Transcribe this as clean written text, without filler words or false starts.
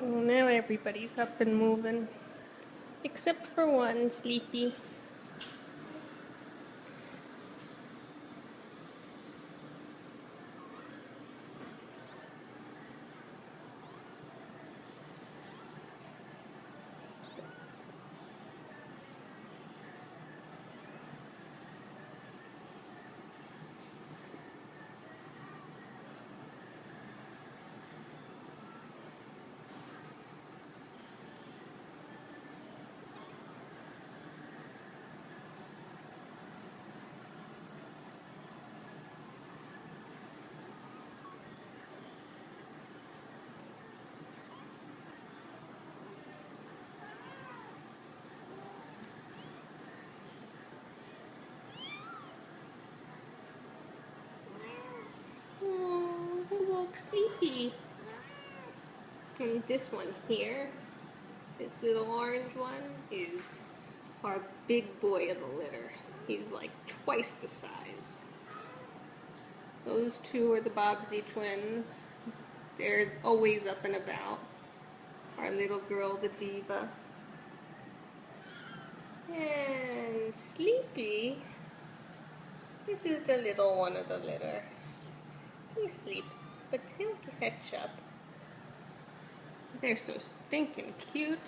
Well, now everybody's up and moving, except for one, Sleepy. Oh, who woke Sleepy? And this one here, this little orange one, is our big boy of the litter. He's like twice the size. Those two are the Bobbsey twins. They're always up and about. Our little girl, the Diva. And Sleepy, this is the little one of the litter. He sleeps, but he'll catch up. They're so stinking cute.